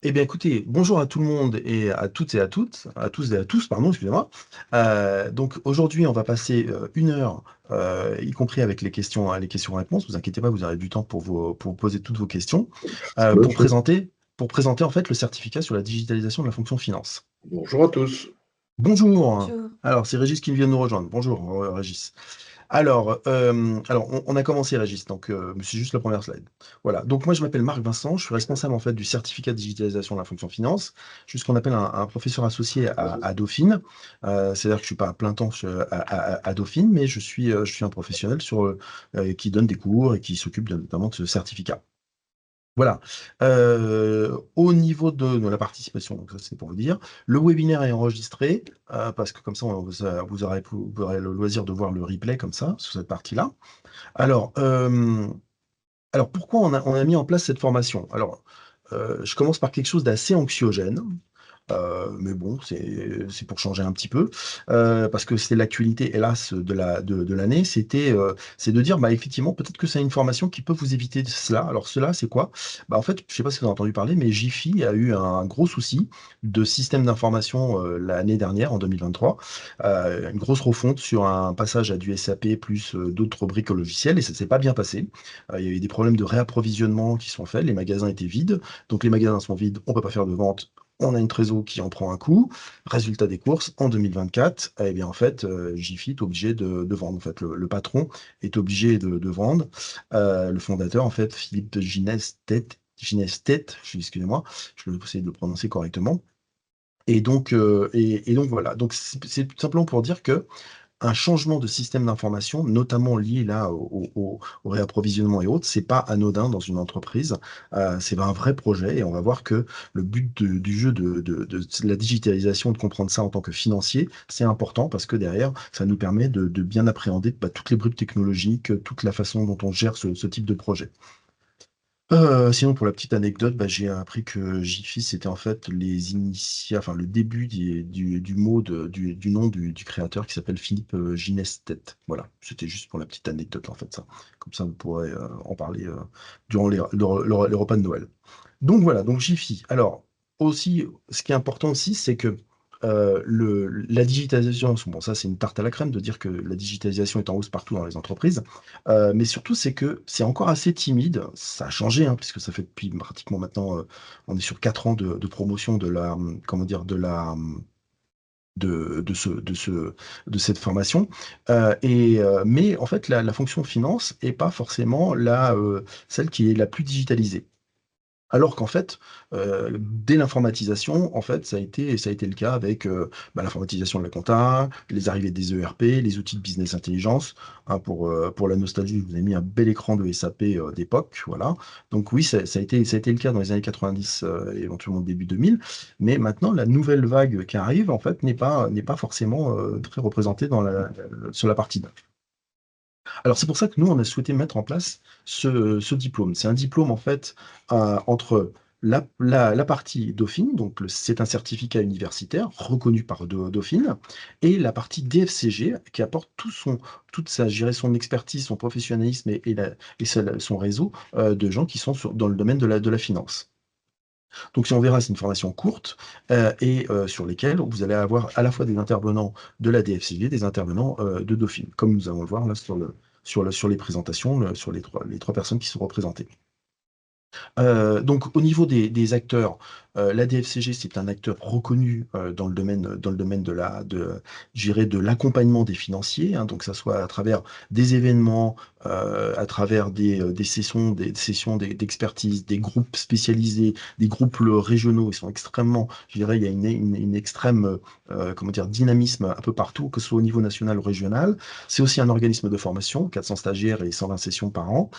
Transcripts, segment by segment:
Eh bien, écoutez, bonjour à tout le monde et à toutes et à toutes, à tous et à tous, pardon, excusez-moi. Donc aujourd'hui, on va passer, 1 heure, y compris avec les questions-réponses. Vous inquiétez pas, vous aurez du temps pour poser toutes vos questions, C'est une bonne chose. pour présenter, en fait, le certificat sur la digitalisation de la fonction finance. Bonjour à tous. Bonjour! Bonjour. Alors, c'est Régis qui vient de nous rejoindre. Bonjour, Régis. Alors, on a commencé Régis, donc c'est juste la première slide. Voilà, donc moi je m'appelle Marc Vincent, je suis responsable en fait du certificat de digitalisation de la fonction finance. Je suis ce qu'on appelle un professeur associé à Dauphine. C'est-à-dire que je suis pas à plein temps à Dauphine, mais je suis un professionnel qui donne des cours et qui s'occupe notamment de ce certificat. Voilà. Au niveau de la participation, donc ça c'est pour vous dire, le webinaire est enregistré, parce que comme ça vous aurez le loisir de voir le replay comme ça, sur cette partie-là. Alors, pourquoi on a mis en place cette formation? Alors, je commence par quelque chose d'assez anxiogène. Mais bon, c'est pour changer un petit peu, parce que c'est l'actualité hélas de l'année. C'est de dire, bah, effectivement, peut-être que c'est une formation qui peut vous éviter de cela. Alors cela, c'est quoi? Bah, en fait, je sais pas si vous avez entendu parler, mais Jiffy a eu un gros souci de système d'information, l'année dernière, en 2023. Une grosse refonte sur un passage à du SAP plus, d'autres briques logicielles et ça s'est pas bien passé. Il y a eu des problèmes de réapprovisionnement qui sont faits, les magasins étaient vides, donc les magasins sont vides, on peut pas faire de vente, on a une trésor qui en prend un coup. Résultat des courses, en 2024, eh bien, en fait, Jiffy est obligé de vendre. En fait, le patron est obligé de vendre. Le fondateur, en fait, Philippe Ginesteth, excusez-moi, je vais essayer de le prononcer correctement. Et donc voilà. Donc c'est tout simplement pour dire que un changement de système d'information, notamment lié là au réapprovisionnement et autres, c'est pas anodin dans une entreprise. C'est un vrai projet et on va voir que le but du jeu de la digitalisation, de comprendre ça en tant que financier, c'est important parce que derrière, ça nous permet de bien appréhender, bah, toutes les bribes technologiques, toute la façon dont on gère ce type de projet. Sinon pour la petite anecdote, bah, j'ai appris que Jiffy, c'était en fait enfin le début du mot du nom du créateur qui s'appelle Philippe, Ginesteth. Voilà, c'était juste pour la petite anecdote en fait ça. Comme ça vous pourrez, en parler, durant les repas de Noël. Donc voilà, donc Jiffy. Alors aussi, ce qui est important aussi, c'est que, la digitalisation, bon ça c'est une tarte à la crème de dire que la digitalisation est en hausse partout dans les entreprises, mais surtout c'est que c'est encore assez timide. Ça a changé, hein, puisque ça fait depuis pratiquement maintenant, on est sur 4 ans de promotion de la, comment dire? De cette formation, mais en fait la fonction finance est pas forcément celle qui est la plus digitalisée. Alors qu'en fait, dès l'informatisation, en fait, ça a été le cas avec, bah, l'informatisation de la compta, les arrivées des ERP, les outils de business intelligence, hein, pour la nostalgie, je vous ai mis un bel écran de SAP, d'époque, voilà. Donc oui, ça a été le cas dans les années 90, et éventuellement début 2000, mais maintenant la nouvelle vague qui arrive, en fait, n'est pas forcément, très représentée sur la partie. Alors c'est pour ça que nous, on a souhaité mettre en place ce diplôme. C'est un diplôme en fait, entre la partie Dauphine, donc c'est un certificat universitaire reconnu par Dauphine et la partie DFCG qui apporte toute sa je dirais son expertise, son professionnalisme son réseau, de gens qui sont dans le domaine de la finance. Donc si on verra, c'est une formation courte, sur lesquelles vous allez avoir à la fois des intervenants de la DFCG, des intervenants, de Dauphine, comme nous allons le voir là sur les présentations, sur les trois personnes qui sont représentées. Donc au niveau des acteurs, la DFCG, c'est un acteur reconnu, dans le domaine je dirais de l'accompagnement des financiers, hein, donc ça soit à travers des événements, à travers des sessions d'expertise, des groupes spécialisés, des groupes régionaux. Ils sont extrêmement, je dirais, il y a une extrême, comment dire? Dynamisme un peu partout, que ce soit au niveau national ou régional. C'est aussi un organisme de formation, 400 stagiaires et 120 sessions par an.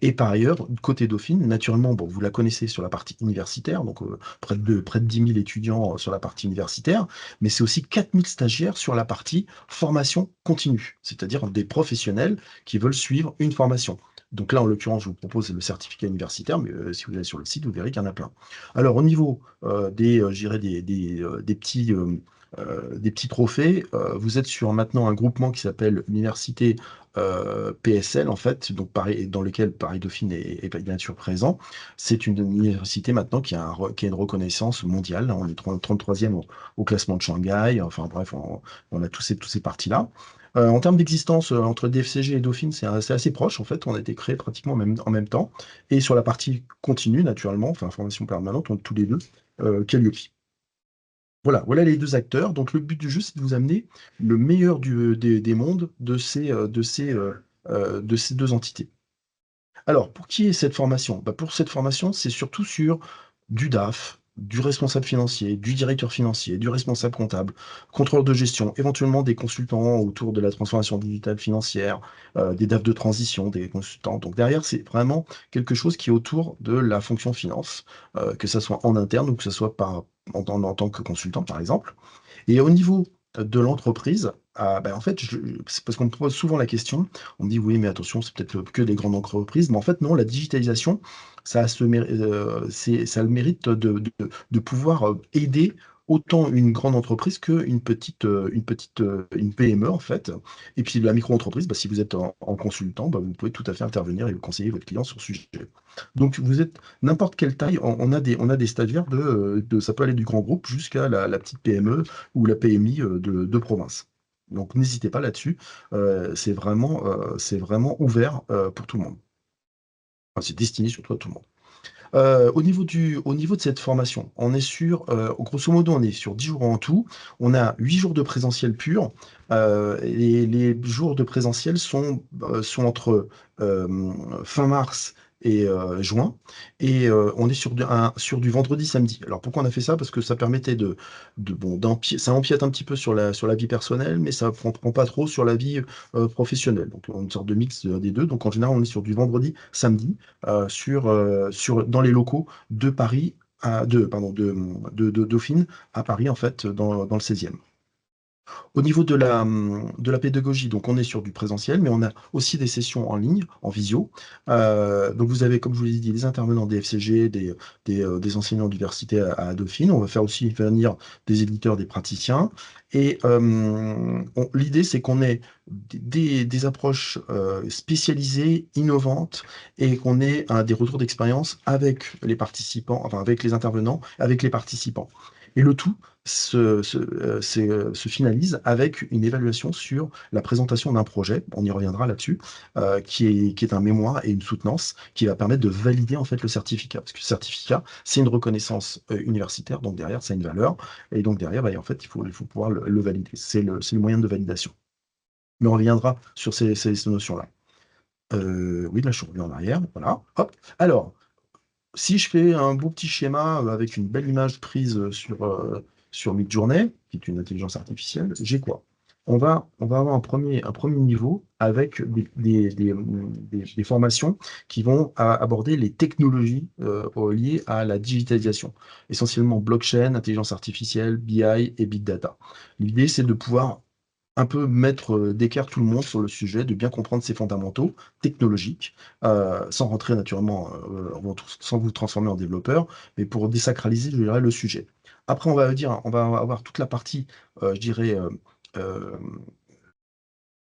Et par ailleurs, côté Dauphine, naturellement, bon, vous la connaissez sur la partie universitaire, donc près de 10 000 étudiants, sur la partie universitaire, mais c'est aussi 4 000 stagiaires sur la partie formation continue, c'est-à-dire des professionnels qui veulent suivre une formation. Donc là, en l'occurrence, je vous propose le certificat universitaire, mais si vous allez sur le site, vous verrez qu'il y en a plein. Alors, au niveau, je dirais des petits trophées, vous êtes sur maintenant un groupement qui s'appelle l'université, PSL, en fait, donc Paris, dans lequel Paris Dauphine est bien sûr présent. C'est une université maintenant qui a une reconnaissance mondiale. On est 33e au classement de Shanghai. Enfin bref, on a tous ces partis-là. En termes d'existence, entre DFCG et Dauphine, c'est assez proche. En fait, on a été créés pratiquement en même temps. Et sur la partie continue, naturellement, enfin formation permanente, on est tous les deux Calliope. Voilà les 2 acteurs. Donc le but du jeu, c'est de vous amener le meilleur des mondes de ces 2 entités. Alors, pour qui est cette formation? Bah, pour cette formation, c'est surtout sur du DAF, du responsable financier, du directeur financier, du responsable comptable, contrôleur de gestion, éventuellement des consultants autour de la transformation digitale financière, des DAF de transition, des consultants. Donc derrière, c'est vraiment quelque chose qui est autour de la fonction finance, que ça soit en interne ou que ça soit en tant que consultant, par exemple. Et au niveau de l'entreprise, bah, en fait, c'est parce qu'on me pose souvent la question, on me dit: «Oui, mais attention, c'est peut-être que des grandes entreprises», mais en fait, non, la digitalisation, ça a ce méri ça a le mérite de pouvoir, aider autant une grande entreprise une PME, en fait. Et puis la micro-entreprise, bah, si vous êtes en consultant, bah, vous pouvez tout à fait intervenir et conseiller votre client sur ce sujet. Donc vous êtes n'importe quelle taille, on a des stagiaires ça peut aller du grand groupe jusqu'à la petite PME ou la PMI, de province. Donc n'hésitez pas là-dessus, c'est vraiment ouvert, pour tout le monde. Enfin, c'est destiné surtout à tout le monde. Au niveau de cette formation, on est sur, grosso modo, on est sur 10 jours en tout. On a 8 jours de présentiel pur, et les jours de présentiel sont entre, fin mars et juin, et on est sur du vendredi, samedi. Alors pourquoi on a fait ça? Parce que ça permettait ça empiète un petit peu sur la vie personnelle, mais ça prend pas trop sur la vie, professionnelle. Donc une sorte de mix, des 2. Donc en général, on est sur du vendredi, samedi, dans les locaux de Paris de Dauphine à Paris, en fait, dans le 16e. Au niveau de la pédagogie, donc on est sur du présentiel, mais on a aussi des sessions en ligne, en visio. Donc vous avez, comme je vous l'ai dit, des intervenants des FCG, des enseignants d'université à Dauphine. On va faire aussi venir des éditeurs, des praticiens. Et l'idée, c'est qu'on ait des approches spécialisées, innovantes, et qu'on ait des retours d'expérience avec les participants, enfin avec les intervenants, avec les participants. Et le tout se finalise avec une évaluation sur la présentation d'un projet, on y reviendra là-dessus, qui est un mémoire et une soutenance qui va permettre de valider en fait le certificat. Parce que le certificat, c'est une reconnaissance universitaire, donc derrière, ça a une valeur, et donc derrière, bah, en fait, il faut pouvoir le valider. C'est le moyen de validation. Mais on reviendra sur ces notions-là. Oui, là, je reviens en arrière, voilà, hop. Alors, si je fais un beau petit schéma, avec une belle image prise, sur Midjourney, qui est une intelligence artificielle, j'ai quoi? On va avoir un premier niveau avec des formations qui vont aborder les technologies, liées à la digitalisation. Essentiellement blockchain, intelligence artificielle, BI et big data. L'idée, c'est de pouvoir un peu mettre, d'équerre tout le monde sur le sujet, de bien comprendre ses fondamentaux technologiques, sans rentrer naturellement, sans vous transformer en développeur, mais pour désacraliser, je dirais, le sujet. Après, on va avoir toute la partie, je dirais,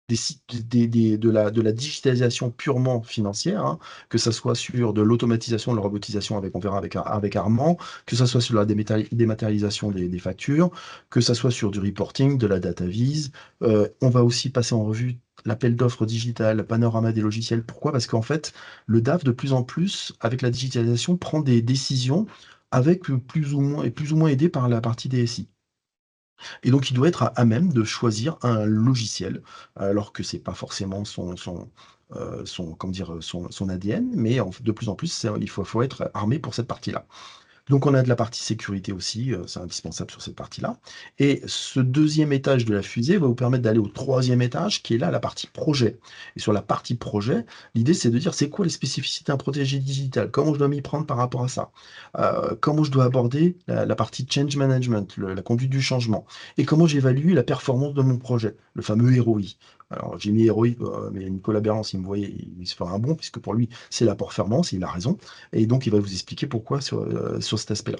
des sites de la digitalisation purement financière, hein, que ça soit sur de l'automatisation, de la robotisation on verra avec Armand, que ça soit sur la dématérialisation des factures, que ça soit sur du reporting, de la data vise. On va aussi passer en revue l'appel d'offres digital, le panorama des logiciels. Pourquoi? Parce qu'en fait, le DAF, de plus en plus, avec la digitalisation, prend des décisions avec, plus ou moins aidé par la partie DSI. Et donc il doit être à même de choisir un logiciel, alors que c'est pas forcément comment dire? Son ADN, mais de plus en plus, il faut être armé pour cette partie-là. Donc on a de la partie sécurité aussi, c'est indispensable sur cette partie-là. Et ce deuxième étage de la fusée va vous permettre d'aller au troisième étage qui est là, la partie projet. Et sur la partie projet, l'idée c'est de dire: «C'est quoi les spécificités à protéger digital? Comment je dois m'y prendre par rapport à ça? Comment je dois aborder la partie change management, la conduite du changement? Et comment j'évalue la performance de mon projet?» Le fameux ROI. Alors, j'ai mis héroïque, mais Nicolas Berlance, il me voyait, il se ferait un bond, puisque pour lui, c'est la performance, il a raison. Et donc, il va vous expliquer pourquoi sur cet aspect-là.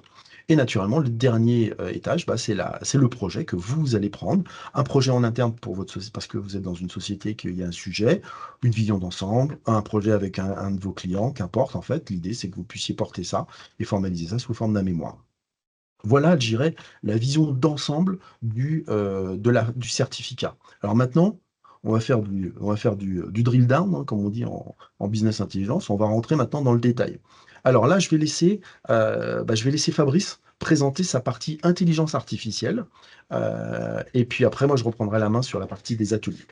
Et naturellement, le dernier étage, bah, c'est le projet que vous allez prendre, un projet en interne pour votre société, parce que vous êtes dans une société, qu'il y a un sujet, une vision d'ensemble, un projet avec un de vos clients, qu'importe, en fait. L'idée, c'est que vous puissiez porter ça et formaliser ça sous forme d'un mémoire. Voilà, je dirais, la vision d'ensemble du certificat. Alors maintenant, on va faire du drill down, hein, comme on dit en business intelligence. On va rentrer maintenant dans le détail. Alors là, je vais laisser Fabrice présenter sa partie intelligence artificielle. Et puis après, moi, je reprendrai la main sur la partie des ateliers.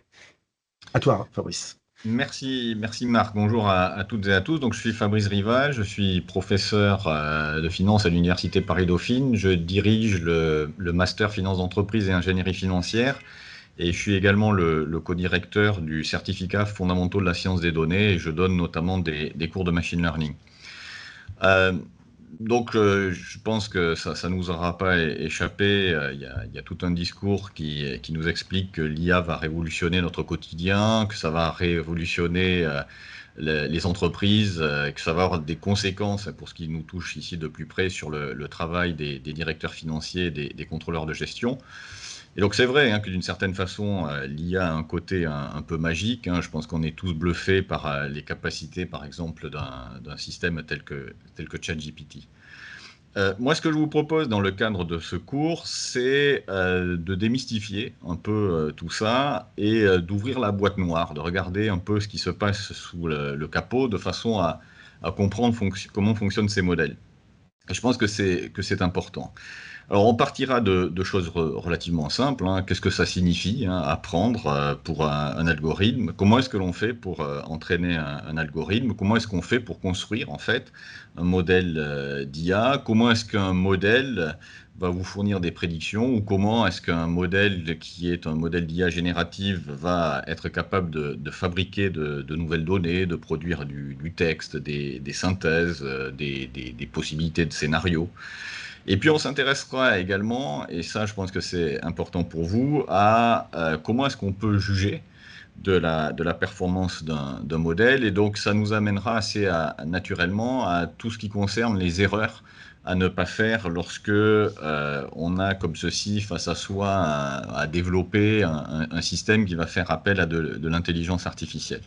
À toi, Fabrice. Merci Marc. Bonjour à toutes et à tous. Donc, je suis Fabrice Rival, je suis professeur de finance à l'Université Paris-Dauphine. Je dirige le Master Finance d'entreprise et ingénierie financière. Et je suis également le co-directeur du certificat fondamentaux de la science des données. Et je donne notamment des cours de machine learning. Euh, je pense que ça nous aura pas échappé. Il y a tout un discours qui nous explique que l'IA va révolutionner notre quotidien, que ça va révolutionner les entreprises, que ça va avoir des conséquences pour ce qui nous touche ici de plus près sur le travail des directeurs financiers, des contrôleurs de gestion. Et donc c'est vrai, hein, que d'une certaine façon, l'IA a un côté un peu magique, hein. Je pense qu'on est tous bluffés par les capacités, par exemple, d'un système tel que ChatGPT. Moi, ce que je vous propose dans le cadre de ce cours, c'est de démystifier un peu tout ça et d'ouvrir la boîte noire, de regarder un peu ce qui se passe sous le capot, de façon à comprendre comment fonctionnent ces modèles. Et je pense que c'est important. Alors, on partira de choses relativement simples, hein. Qu'est-ce que ça signifie, hein, apprendre pour un algorithme? Comment est-ce que l'on fait pour entraîner un algorithme? Comment est-ce qu'on fait pour construire, en fait, un modèle d'IA? Comment est-ce qu'un modèle va vous fournir des prédictions? Ou comment est-ce qu'un modèle qui est un modèle d'IA générative va être capable de fabriquer de nouvelles données, de produire du texte, des synthèses, des possibilités de scénarios? Et puis on s'intéressera également, et ça je pense que c'est important pour vous, à comment est-ce qu'on peut juger de la performance d'un modèle. Et donc ça nous amènera assez naturellement à tout ce qui concerne les erreurs à ne pas faire lorsque on a comme ceci face à soi à développer un système qui va faire appel à de l'intelligence artificielle.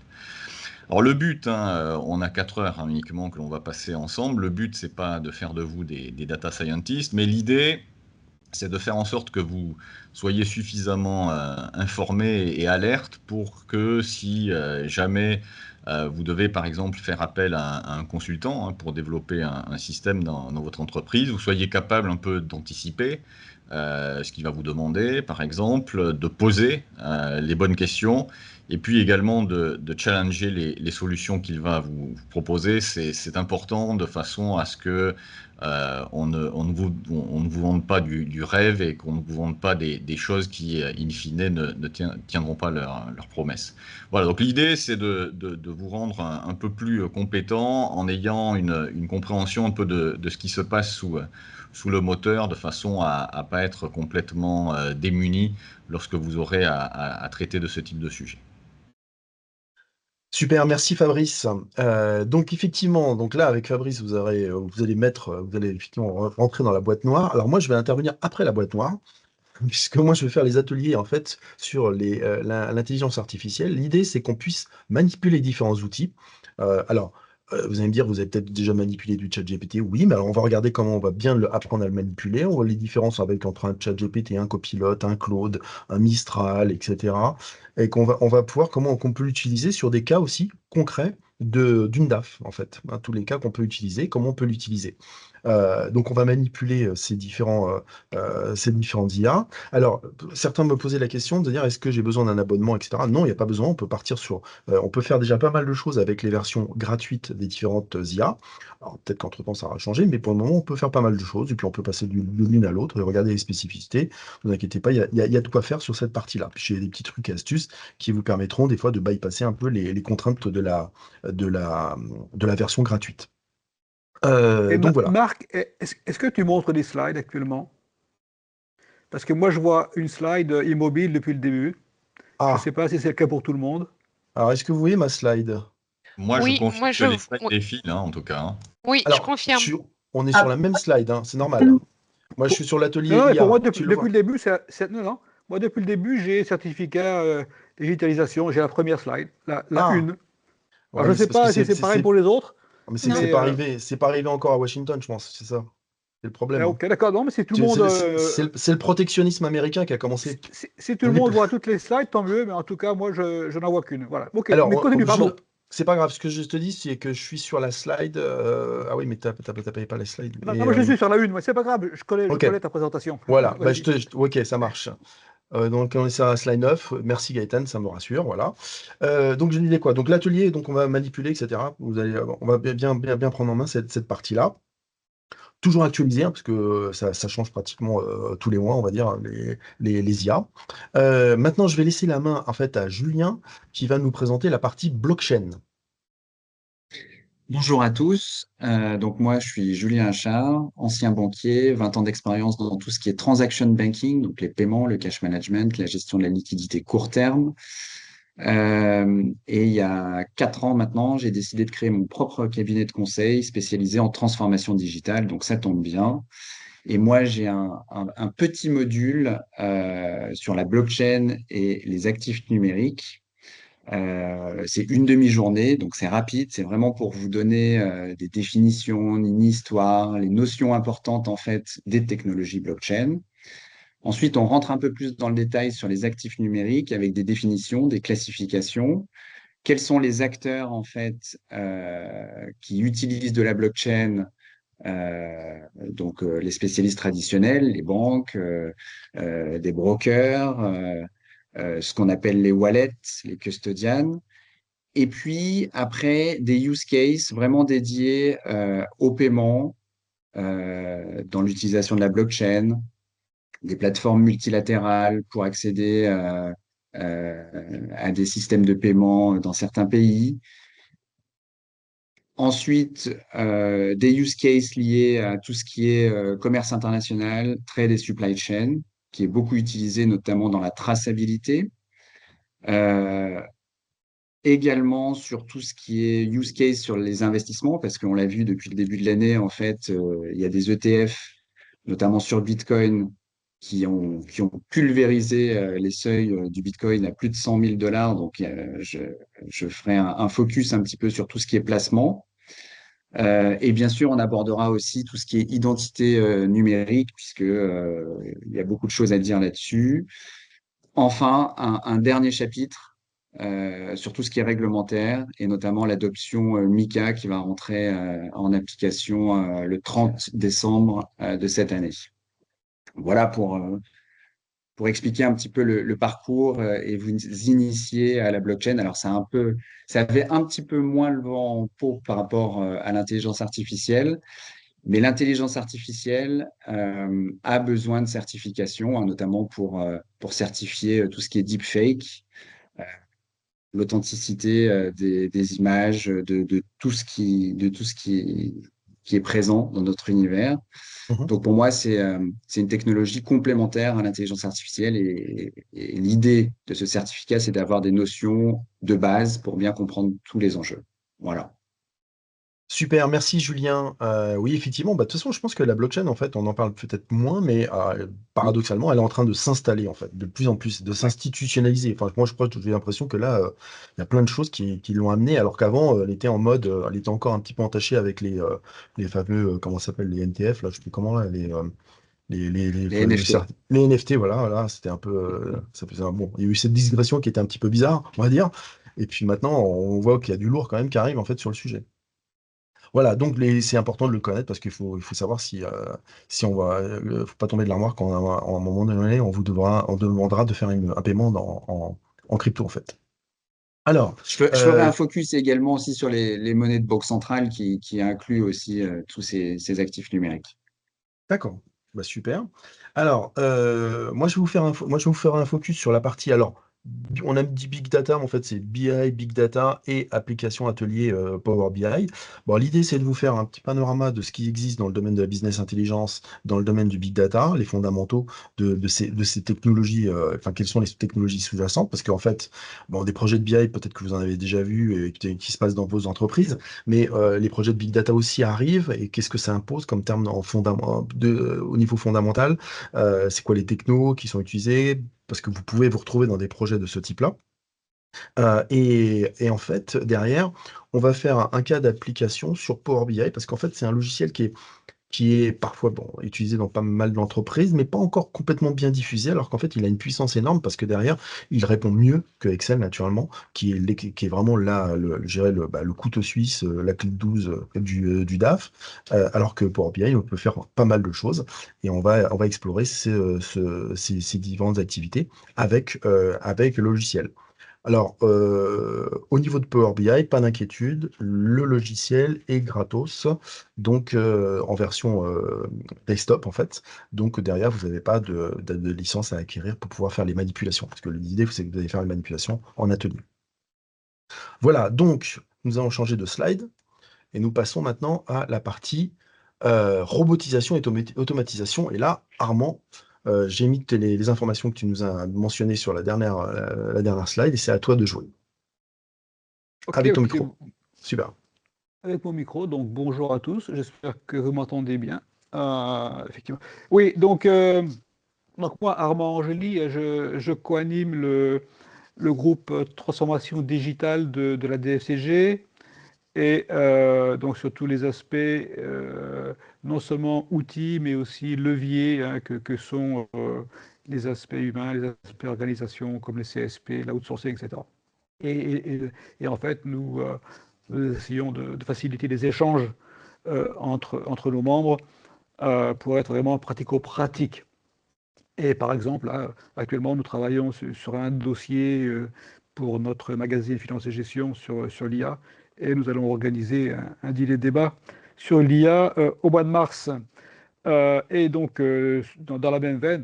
Alors le but, hein, on a 4 heures, hein, uniquement, que l'on va passer ensemble. Le but, c'est pas de faire de vous des data scientists, mais l'idée, c'est de faire en sorte que vous soyez suffisamment informés et alertes pour que si jamais vous devez par exemple faire appel à un consultant, hein, pour développer un système dans votre entreprise, vous soyez capable un peu d'anticiper ce qu'il va vous demander, par exemple, de poser les bonnes questions, et puis également de challenger les solutions qu'il va vous proposer. C'est important, de façon à ce que on ne vous vende pas du rêve, et qu'on ne vous vende pas des choses qui, in fine, ne tiendront pas leurs promesses. Voilà, donc l'idée, c'est de vous rendre un peu plus compétent en ayant une compréhension un peu de ce qui se passe sous le moteur, de façon à ne pas être complètement démuni lorsque vous aurez à traiter de ce type de sujet. Super, merci Fabrice. Donc effectivement, donc là avec Fabrice, vous allez effectivement rentrer dans la boîte noire. Alors moi, je vais intervenir après la boîte noire, puisque moi je vais faire les ateliers en fait sur l'intelligence artificielle. L'idée, c'est qu'on puisse manipuler différents outils. Alors, vous allez me dire, vous avez peut-être déjà manipulé du ChatGPT. Oui, mais alors on va regarder comment on va bien apprendre à le manipuler. On voit les différences entre un ChatGPT, un Copilot, un Claude, un Mistral, etc. Et on va pouvoir comment qu'on peut l'utiliser sur des cas aussi concrets d'une DAF, en fait. Hein, tous les cas qu'on peut utiliser, comment on peut l'utiliser. Donc on va manipuler ces différentes IA. Alors, certains me posaient la question de dire est-ce que j'ai besoin d'un abonnement, etc. Non, il n'y a pas besoin. On peut faire déjà pas mal de choses avec les versions gratuites des différentes IA. Alors, peut-être qu'entre-temps, ça aura changé, mais pour le moment, on peut faire pas mal de choses. Et puis, on peut passer de l'une à l'autre et regarder les spécificités. Ne vous inquiétez pas, il y a de quoi faire sur cette partie-là. J'ai des petits trucs et astuces qui vous permettront des fois de bypasser un peu les contraintes de la, de la version gratuite. Et Donc voilà. Marc, est-ce que tu montres des slides actuellement? Parce que moi, je vois une slide immobile depuis le début. Je ne Ah, sais pas si c'est le cas pour tout le monde. alors est-ce que vous voyez ma slide? Moi, je Oui, confirme moi que les slides oui, défilent, hein, en tout cas, hein. oui, je Alors, confirme. on est sur Ah, la même slide, hein, c'est normal. Moi, je suis Pour- sur Non, l'atelier non, mais pour moi, IA, tu le depuis vois. le début, non, non. Moi, depuis le début, j'ai certificat digitalisation. J'ai la première slide, la Ah, une. Alors, ouais, je ne mais c'est sais parce que pas si c'est pareil pour les autres, mais c'est que non. mais c'est pas arrivé encore à Washington, je pense, c'est ça. C'est le problème, hein. ok, d'accord. Non, mais si tout le monde, C'est le protectionnisme américain qui a commencé. si tout le monde voit toutes les slides, tant mieux. Mais en tout cas, moi, je n'en vois qu'une. Voilà. Ok, Alors, mais continue, pardon. c'est pas grave, ce que je te dis, c'est que je suis sur la slide. Ah oui, mais t'as payé pas la slide. Non, moi, je suis sur la une. Mais c'est pas grave. Je Ok, connais ta présentation. voilà, bah, Vas-y. ok, ça marche. Donc, on est sur la slide 9. Merci Gaëtan, ça me rassure, voilà. Donc, je disais quoi? Donc, l'atelier, donc on va manipuler, etc. On va bien prendre en main cette partie-là. Toujours actualisé, hein, parce que ça change pratiquement tous les mois, on va dire, les IA. Maintenant, je vais laisser la main en fait à Julien qui va nous présenter la partie blockchain. Bonjour à tous. Donc moi, je suis Julien Achard, ancien banquier, 20 ans d'expérience dans tout ce qui est transaction banking, donc les paiements, le cash management, la gestion de la liquidité court terme. Et il y a 4 ans maintenant, j'ai décidé de créer mon propre cabinet de conseil spécialisé en transformation digitale, donc ça tombe bien. Et moi, j'ai un petit module sur la blockchain et les actifs numériques. C'est une demi-journée, donc c'est rapide. C'est vraiment pour vous donner des définitions, une histoire, les notions importantes en fait des technologies blockchain. Ensuite, on rentre un peu plus dans le détail sur les actifs numériques avec des définitions, des classifications. Quels sont les acteurs en fait qui utilisent de la blockchain? Les spécialistes traditionnels, les banques, des brokers, ce qu'on appelle les wallets, les custodians. Et puis après, des use cases vraiment dédiés au paiement dans l'utilisation de la blockchain, des plateformes multilatérales pour accéder à des systèmes de paiement dans certains pays. Ensuite, des use cases liés à tout ce qui est commerce international, trade et supply chain, qui est beaucoup utilisé notamment dans la traçabilité. Également sur tout ce qui est use case sur les investissements, parce qu'on l'a vu depuis le début de l'année, en fait, il y a des ETF, notamment sur Bitcoin, qui ont pulvérisé les seuils du Bitcoin à plus de 100 000 $. Donc, je ferai un focus un petit peu sur tout ce qui est placement. Et bien sûr, on abordera aussi tout ce qui est identité numérique, puisque il y a beaucoup de choses à dire là-dessus. Enfin, un dernier chapitre sur tout ce qui est réglementaire et notamment l'adoption MiCA qui va rentrer en application le 30 décembre de cette année. Voilà pour expliquer un petit peu le parcours et vous initier à la blockchain. Alors, ça avait un petit peu moins le vent en poupe par rapport à l'intelligence artificielle, mais l'intelligence artificielle a besoin de certification, hein, notamment pour certifier tout ce qui est deepfake, l'authenticité des images, de tout ce qui est présent dans notre univers. Mhm. Donc pour moi, c'est une technologie complémentaire à l'intelligence artificielle et l'idée de ce certificat, c'est d'avoir des notions de base pour bien comprendre tous les enjeux. Voilà. Super, merci Julien. Oui, effectivement, bah, de toute façon, je pense que la blockchain, en fait, on en parle peut-être moins, mais paradoxalement, elle est en train de s'installer, en fait, de plus en plus, de s'institutionnaliser. Enfin, moi, je crois que j'ai l'impression que là, il y a plein de choses qui l'ont amenée, alors qu'avant, elle était en mode, elle était encore un petit peu entachée avec les fameux, comment ça s'appelle, les NTF, là, je sais plus comment, là, Les NFT. les NFT, voilà, c'était un peu, ça faisait bon, il y a eu cette digression qui était un petit peu bizarre, on va dire, et puis maintenant, on voit qu'il y a du lourd quand même qui arrive, en fait, sur le sujet. Voilà, donc c'est important de le connaître parce il faut savoir si on va, faut pas tomber de l'armoire quand à un moment donné, on demandera de faire un paiement en crypto, en fait. Alors, Je ferai un focus également aussi sur les monnaies de banque centrale qui incluent aussi tous ces actifs numériques. d'accord, bah, super. Alors, moi, je vais vous faire moi, je vais vous faire un focus sur la partie, alors, on a dit Big Data, mais en fait, c'est BI, Big Data et application atelier Power BI. Bon, l'idée, c'est de vous faire un petit panorama de ce qui existe dans le domaine de la business intelligence, dans le domaine du Big Data, les fondamentaux de ces technologies, enfin, quelles sont les technologies sous-jacentes, parce qu'en fait, bon, des projets de BI, peut-être que vous en avez déjà vu et qui se passent dans vos entreprises, mais les projets de Big Data aussi arrivent, et qu'est-ce que ça impose comme terme au niveau fondamental? C'est quoi les technos qui sont utilisés? Parce que vous pouvez vous retrouver dans des projets de ce type-là. Et en fait, derrière, on va faire un cas d'application sur Power BI parce qu'en fait, c'est un logiciel qui est parfois bon, utilisé dans pas mal d'entreprises, mais pas encore complètement bien diffusé, alors qu'en fait, il a une puissance énorme parce que derrière, il répond mieux que Excel, naturellement, qui est vraiment là, je dirais, le couteau suisse, la clé de 12 du DAF, alors que Power BI, on peut faire pas mal de choses et on va explorer ces différentes activités avec le logiciel. Alors, au niveau de Power BI, pas d'inquiétude, le logiciel est gratos, donc en version desktop en fait. Donc derrière, vous n'avez pas de licence à acquérir pour pouvoir faire les manipulations, parce que l'idée, c'est que vous allez faire les manipulations en atelier. Voilà, donc nous allons changer de slide et nous passons maintenant à la partie robotisation et automatisation. Et là, Armand, j'ai mis les informations que tu nous as mentionnées sur la dernière slide et c'est à toi de jouer. Ok, Avec ton ok. micro. Super. Avec mon micro, donc bonjour à tous, j'espère que vous m'entendez bien. Effectivement. Oui, donc moi, Armand Angeli, je co-anime le groupe transformation digitale de la DFCG et donc sur tous les aspects, non seulement outils, mais aussi leviers hein, que sont les aspects humains, les aspects organisation, comme les CSP, l'outsourcing, etc. Et, et- et- et en fait, nous essayons de faciliter les échanges entre nos membres pour être vraiment pratico-pratique. Et par exemple, là, actuellement, nous travaillons sur un dossier pour notre magazine Finance et Gestion sur l'IA et nous allons organiser un dîner débat sur l'IA au mois de mars. Et donc, dans la même veine,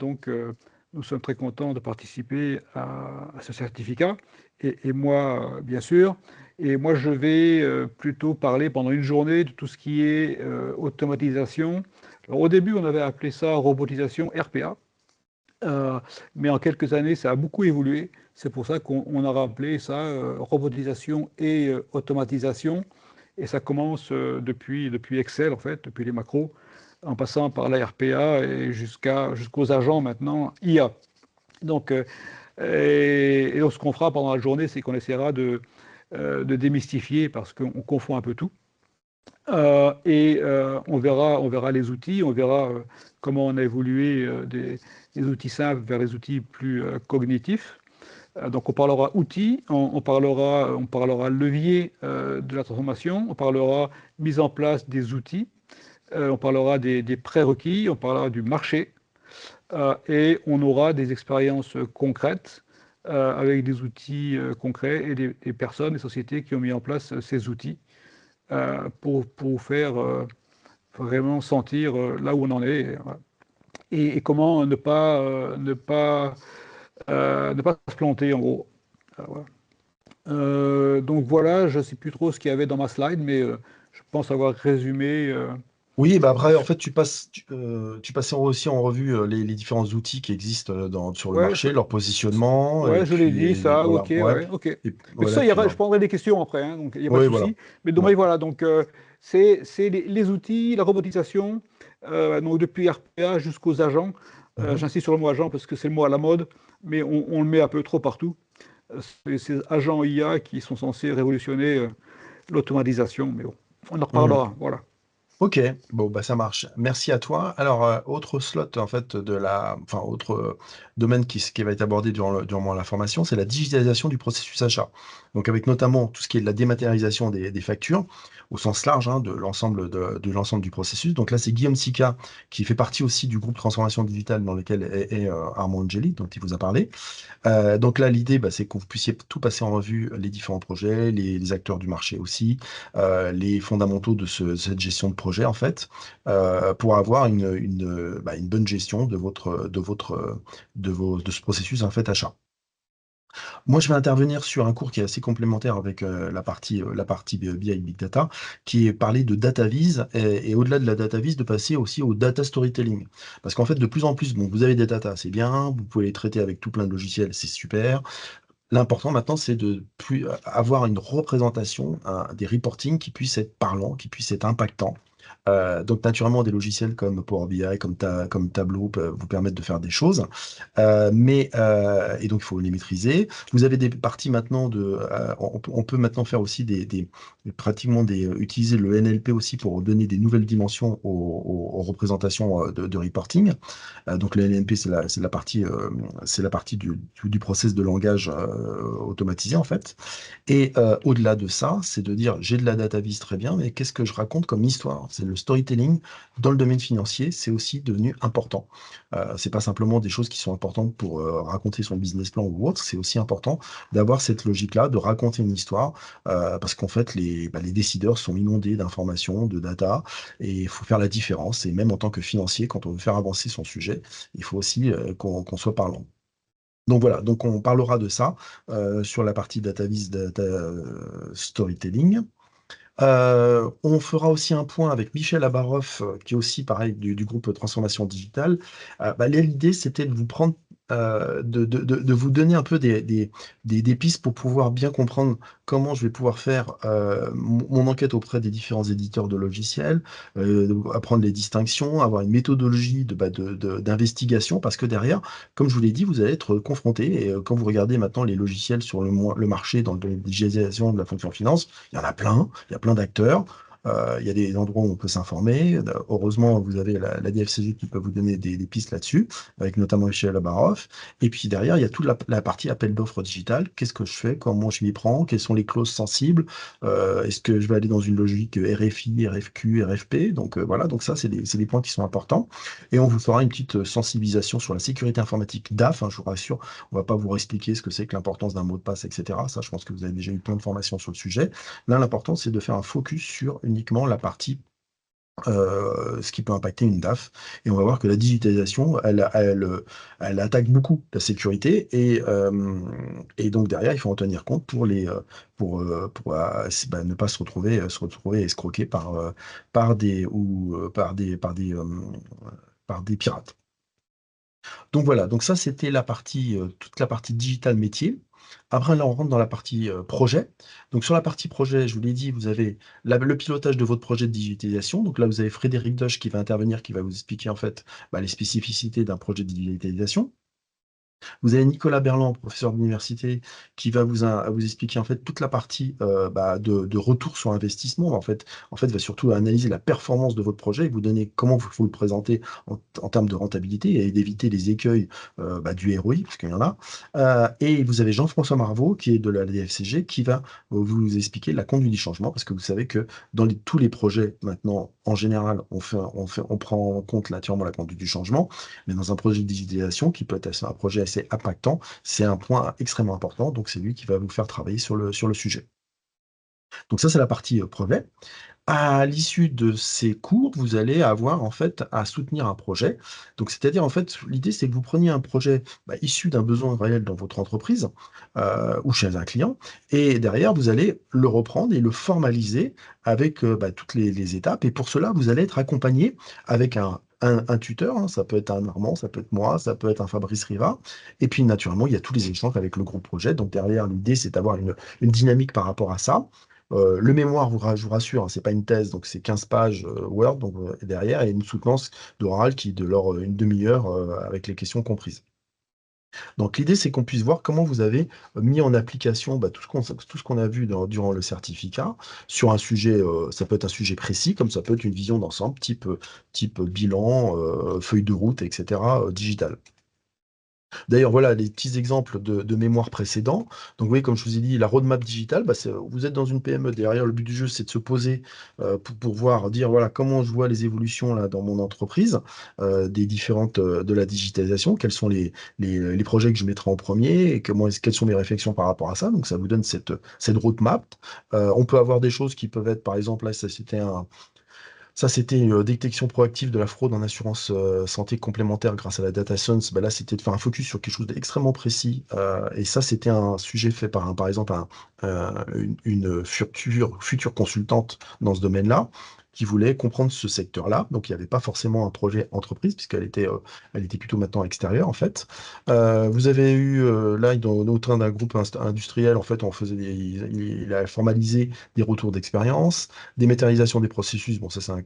nous sommes très contents de participer à ce certificat. Et moi, bien sûr. Et moi, je vais plutôt parler pendant une journée de tout ce qui est automatisation. Alors, au début, on avait appelé ça robotisation RPA. Euh, mais en quelques années, ça a beaucoup évolué. C'est pour ça qu'on a rappelé ça robotisation et automatisation. Et ça commence depuis Excel, en fait, depuis les macros, en passant par la RPA et jusqu'aux agents maintenant IA. Donc, et donc, ce qu'on fera pendant la journée, c'est qu'on essaiera de démystifier parce qu'on confond un peu tout. On verra les outils, on verra comment on a évolué des outils simples vers les outils plus cognitifs. Donc on parlera outils, on parlera levier de la transformation, on parlera mise en place des outils, on parlera des prérequis, on parlera du marché et on aura des expériences concrètes avec des outils concrets et des personnes, des sociétés qui ont mis en place ces outils pour faire vraiment sentir là où on en est voilà. Et comment ne pas se planter en gros. Voilà. Donc voilà, je ne sais plus trop ce qu'il y avait dans ma slide, mais je pense avoir résumé. Oui, bah après, en fait, tu passais aussi en revue les différents outils qui existent sur le Ouais, marché, leur positionnement, et ouais, je l'ai puis dit, ça, voilà, ok, ouais. ouais, ok. Et Mais tout voilà, ça, puis je prendrai des questions après, hein, donc il n'y a pas de oui, voilà. souci. Mais donc Ouais. voilà, donc c'est les outils, la robotisation, donc depuis RPA jusqu'aux agents. Mhm. J'insiste sur le mot agent parce que c'est le mot à la mode, mais on le met un peu trop partout. C'est ces agents IA qui sont censés révolutionner l'automatisation, mais bon, on en Mhm. reparlera, voilà. Ok, bon bah ça marche. Merci à toi. Alors autre slot en fait enfin autre domaine qui va être abordé durant la formation, c'est la digitalisation du processus achat. Donc avec notamment tout ce qui est de la dématérialisation des factures au sens large hein, de l'ensemble du processus. Donc là c'est Guillaume Sica qui fait partie aussi du groupe Transformation Digitale dans lequel est Armand Angeli dont il vous a parlé. Donc là, l'idée, bah, c'est que vous puissiez tout passer en revue, les différents projets, les acteurs du marché aussi, les fondamentaux de cette gestion de projet, en fait, pour avoir une bonne gestion de ce processus, en fait, achat. Moi, je vais intervenir sur un cours qui est assez complémentaire avec la partie BI Big Data, qui est parler de data vise et au-delà de la data vise, de passer aussi au data storytelling. Parce qu'en fait, de plus en plus, bon, vous avez des data, c'est bien, vous pouvez les traiter avec tout plein de logiciels, c'est super. L'important maintenant, c'est de plus avoir une représentation, des reporting qui puissent être parlants, qui puissent être impactants. Donc naturellement, des logiciels comme Power BI, comme Tableau peuvent vous permettre de faire des choses. Et donc, il faut les maîtriser. Vous avez des parties maintenant on peut maintenant faire aussi utiliser le NLP aussi pour donner des nouvelles dimensions aux représentations de reporting. Donc le NLP, c'est la partie du process de langage automatisé en fait. Et au-delà de ça, c'est de dire j'ai de la data vis très bien, mais qu'est-ce que je raconte comme histoire? C'est le storytelling dans le domaine financier, c'est aussi devenu important. C'est pas simplement des choses qui sont importantes pour raconter son business plan ou autre, c'est aussi important d'avoir cette logique-là, de raconter une histoire, parce qu'en fait les décideurs sont inondés d'informations, de data, et il faut faire la différence. Et même en tant que financier, quand on veut faire avancer son sujet, il faut aussi qu'on soit parlant. Donc voilà, donc on parlera de ça sur la partie data vis, data storytelling. On fera aussi un point avec Michel Abaroff, qui est aussi pareil du groupe Transformation Digitale. L'idée, c'était de vous prendre, de vous donner un peu des pistes pour pouvoir bien comprendre comment je vais pouvoir faire mon enquête auprès des différents éditeurs de logiciels, apprendre les distinctions, avoir une méthodologie d'investigation, parce que derrière, comme je vous l'ai dit, vous allez être confronté, et quand vous regardez maintenant les logiciels sur le marché dans le domaine de digitalisation de la fonction finance, il y en a plein, il y a plein d'acteurs. Il y a des endroits où on peut s'informer. Heureusement, vous avez la DFCG qui peut vous donner des pistes là-dessus, avec notamment Michel Labaroff. Et puis derrière, il y a toute la partie appel d'offres digital. Qu'est-ce que je fais? Comment je m'y prends? Quelles sont les clauses sensibles? Est-ce que je vais aller dans une logique RFI, RFQ, RFP? Donc voilà, donc ça, c'est des points qui sont importants. Et on vous fera une petite sensibilisation sur la sécurité informatique DAF, hein, je vous rassure. On ne va pas vous expliquer ce que c'est que l'importance d'un mot de passe, etc. Ça, je pense que vous avez déjà eu plein de formations sur le sujet. Là, l'important, c'est de faire un focus sur uniquement la partie, ce qui peut impacter une DAF. Et on va voir que la digitalisation, elle attaque beaucoup la sécurité. Et donc derrière, il faut en tenir compte pour ne pas se retrouver escroqué par des pirates. Donc voilà, donc ça c'était toute la partie digital métier. Après là, on rentre dans la partie projet. Donc sur la partie projet, je vous l'ai dit, vous avez le pilotage de votre projet de digitalisation. Donc là, vous avez Frédéric Doche qui va intervenir, qui va vous expliquer en fait les spécificités d'un projet de digitalisation. Vous avez Nicolas Berland, professeur d'université, qui va vous expliquer en fait toute la partie de retour sur investissement. En fait, va surtout analyser la performance de votre projet et vous donner comment vous le présenter en termes de rentabilité et d'éviter les écueils du ROI, parce qu'il y en a. Et vous avez Jean-François Marvaux, qui est de la DFCG, qui va vous expliquer la conduite du changement, parce que vous savez que dans tous les projets maintenant, en général, on prend en compte naturellement la conduite du changement. Mais dans un projet de digitalisation qui peut être un projet assez impactant, c'est un point extrêmement important. Donc, c'est lui qui va vous faire travailler sur le sujet. Donc ça, c'est la partie projet. À l'issue de ces cours, vous allez avoir en fait à soutenir un projet. Donc, c'est-à-dire en fait, l'idée c'est que vous preniez un projet issu d'un besoin réel dans votre entreprise ou chez un client, et derrière vous allez le reprendre et le formaliser avec toutes les étapes. Et pour cela, vous allez être accompagné avec un tuteur, hein. Ça peut être un Armand, ça peut être moi, ça peut être un Fabrice Riva. Et puis naturellement, il y a tous les échanges avec le groupe projet. Donc derrière, l'idée c'est d'avoir une dynamique par rapport à ça. Le mémoire, je vous rassure, hein, c'est pas une thèse, donc c'est 15 pages Word donc, derrière, et une soutenance d'oral qui est de l'ordre une demi-heure avec les questions comprises. Donc l'idée, c'est qu'on puisse voir comment vous avez mis en application tout ce qu'on a vu durant le certificat sur un sujet, ça peut être un sujet précis, comme ça peut être une vision d'ensemble, type bilan, feuille de route, etc., digital. D'ailleurs, voilà des petits exemples de mémoire précédents. Donc, vous voyez, comme je vous ai dit, la roadmap digitale, vous êtes dans une PME. Derrière, le but du jeu, c'est de se poser pour pouvoir dire, voilà, comment je vois les évolutions là, dans mon entreprise, des différentes de la digitalisation, quels sont les projets que je mettrai en premier et quelles sont mes réflexions par rapport à ça. Donc, ça vous donne cette roadmap. On peut avoir des choses qui peuvent être, par exemple, là, ça c'était Ça, c'était détection proactive de la fraude en assurance santé complémentaire grâce à la data science. Bah là, c'était de faire un focus sur quelque chose d'extrêmement précis. Et ça, c'était un sujet fait par exemple, une future consultante dans ce domaine-là, qui voulait comprendre ce secteur-là. Donc, il n'y avait pas forcément un projet entreprise, elle était plutôt maintenant extérieure, en fait. Vous avez eu, là, au train d'un groupe industriel, en fait, il a formalisé des retours d'expérience. Dématérialisation des processus, bon, ça c'est un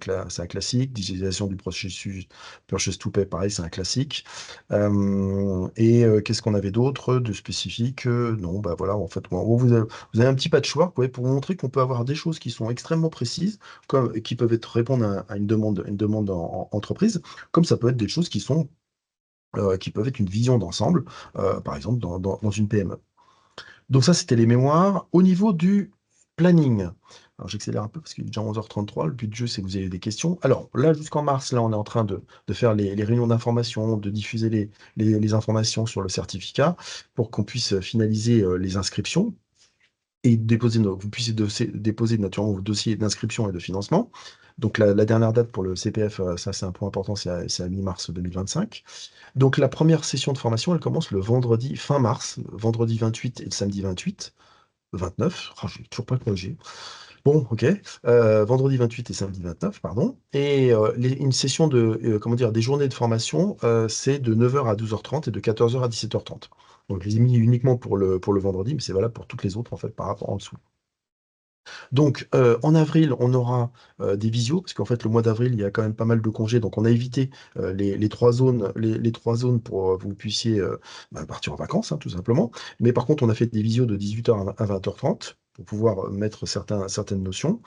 classique. Digitalisation du processus purchase to pay, pareil, c'est un classique. Qu'est-ce qu'on avait d'autre de spécifique? Non, bah voilà, en fait, en gros, vous avez un petit patchwork, ouais, pour vous montrer qu'on peut avoir des choses qui sont extrêmement précises, qui peuvent répondre à une demande en entreprise, comme ça peut être des choses qui peuvent être une vision d'ensemble, par exemple dans une PME. Donc ça, c'était les mémoires. Au niveau du planning, alors j'accélère un peu parce qu'il est déjà 11h33. Le but du jeu, c'est que vous ayez des questions. Alors là, jusqu'en mars, là, on est en train de faire les réunions d'information, de diffuser les informations sur le certificat pour qu'on puisse finaliser les inscriptions et vous puissiez déposer naturellement vos dossiers d'inscription et de financement. Donc la dernière date pour le CPF, ça c'est un point important, c'est à mi-mars 2025. Donc la première session de formation, elle commence le vendredi fin mars, vendredi 28 et le samedi 28, 29, oh, j'ai toujours pas corrigé. Bon, ok. Vendredi 28 et samedi 29, pardon. Et une session comment dire, des journées de formation, c'est de 9h à 12h30 et de 14h à 17h30. Donc je les ai mis uniquement pour le vendredi, mais c'est valable pour toutes les autres en fait par rapport en dessous. Donc, en avril, on aura des visios, parce qu'en fait, le mois d'avril, il y a quand même pas mal de congés. Donc, on a évité les trois zones, les trois zones pour que vous puissiez partir en vacances, hein, tout simplement. Mais par contre, on a fait des visios de 18h à 20h30 pour pouvoir mettre certaines notions.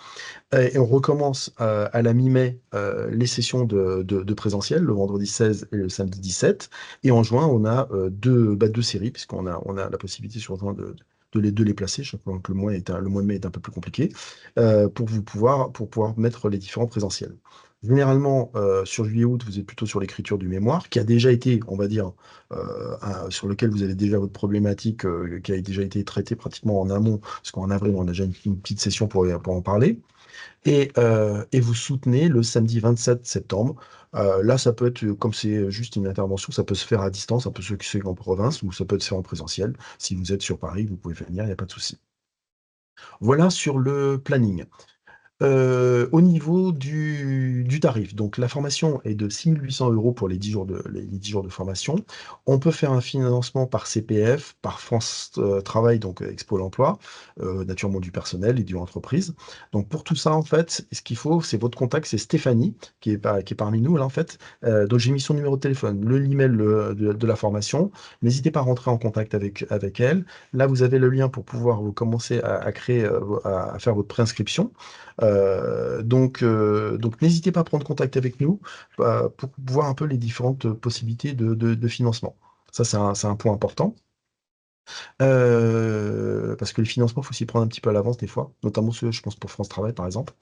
Et on recommence à la mi-mai les sessions de présentiel, le vendredi 16 et le samedi 17. Et en juin, on a deux séries, puisqu'on a la possibilité sur juin de les placer. Je crois que le mois de mai est un peu plus compliqué, pour pouvoir mettre les différents présentiels. Généralement, sur juillet-août, vous êtes plutôt sur l'écriture du mémoire, qui a déjà été, on va dire, sur lequel vous avez déjà votre problématique, qui a déjà été traitée pratiquement en amont, parce qu'en avril, on a déjà une petite session pour en parler. Et vous soutenez le samedi 27 septembre. Là, ça peut être, comme c'est juste une intervention, ça peut se faire à distance, un peu ceux qui sont en province, ou ça peut se faire en présentiel. Si vous êtes sur Paris, vous pouvez venir, il n'y a pas de souci. Voilà sur le planning. Au niveau du tarif, donc la formation est de 6 800 € pour les 10 jours de formation. On peut faire un financement par CPF, par France Travail, donc Expo l'emploi, naturellement du personnel et du entreprise. Donc pour tout ça, en fait, ce qu'il faut, c'est votre contact, c'est Stéphanie, qui est parmi nous, là, en fait. Donc j'ai mis son numéro de téléphone, l'email de la formation. N'hésitez pas à rentrer en contact avec elle. Là, vous avez le lien pour pouvoir vous commencer à créer, à faire votre préinscription. Donc n'hésitez pas à prendre contact avec nous pour voir un peu les différentes possibilités de financement. Ça, c'est un point important. Parce que les financements, il faut s'y prendre un petit peu à l'avance des fois, notamment ceux, je pense, pour France Travail, par exemple.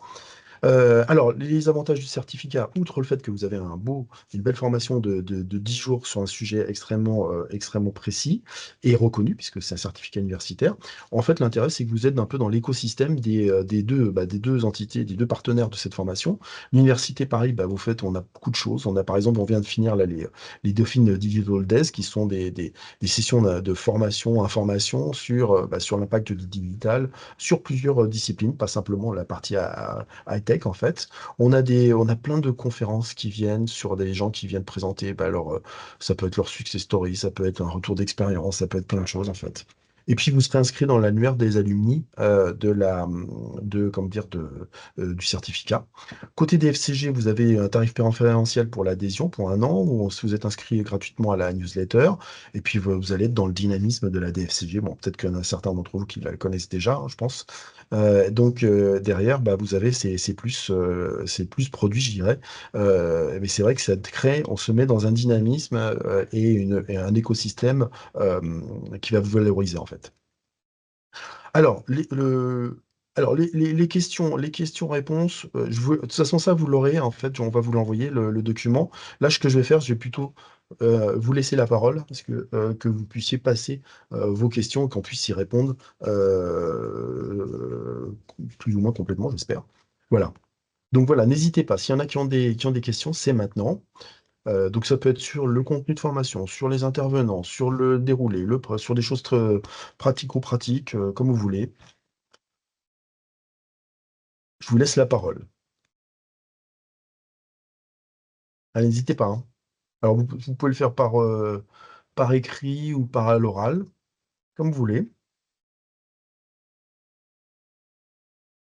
Alors, les avantages du certificat, outre le fait que vous avez une belle formation de 10 jours sur un sujet extrêmement précis et reconnu, puisque c'est un certificat universitaire, en fait, l'intérêt, c'est que vous êtes un peu dans l'écosystème des deux entités, des deux partenaires de cette formation. L'université Paris, on a beaucoup de choses. Par exemple, on vient de finir là, les Dauphine Digital Days, qui sont des sessions de formation, information sur l'impact du digital, sur plusieurs disciplines, pas simplement la partie high-tech en fait. On a plein de conférences qui viennent sur des gens qui viennent présenter ça peut être leur success story, ça peut être un retour d'expérience, ça peut être plein de choses en fait. Et puis vous serez inscrit dans l'annuaire des alumni comment dire, du certificat. Côté des FCG, vous avez un tarif préférentiel pour l'adhésion pour 1 an, où si vous êtes inscrit gratuitement à la newsletter, et puis vous allez être dans le dynamisme de la DFCG. Bon, peut-être qu'il y en a certains d'entre vous qui la connaissent déjà, hein, je pense. Donc derrière, vous avez c'est plus produit, je dirais. Mais c'est vrai que on se met dans un dynamisme et un écosystème qui va vous valoriser en fait. Alors, les questions-réponses, de toute façon, ça, vous l'aurez, en fait, on va vous l'envoyer, le document. Là, ce que je vais faire, je vais plutôt vous laisser la parole, parce que vous puissiez passer vos questions et qu'on puisse y répondre plus ou moins complètement, j'espère. Voilà. Donc voilà, n'hésitez pas. S'il y en a qui ont des questions, c'est maintenant. Donc ça peut être sur le contenu de formation, sur les intervenants, sur le déroulé, sur des choses très pratico-pratiques, comme vous voulez. Je vous laisse la parole. Allez, n'hésitez pas, hein. Alors vous pouvez le faire par écrit ou par à l'oral, comme vous voulez.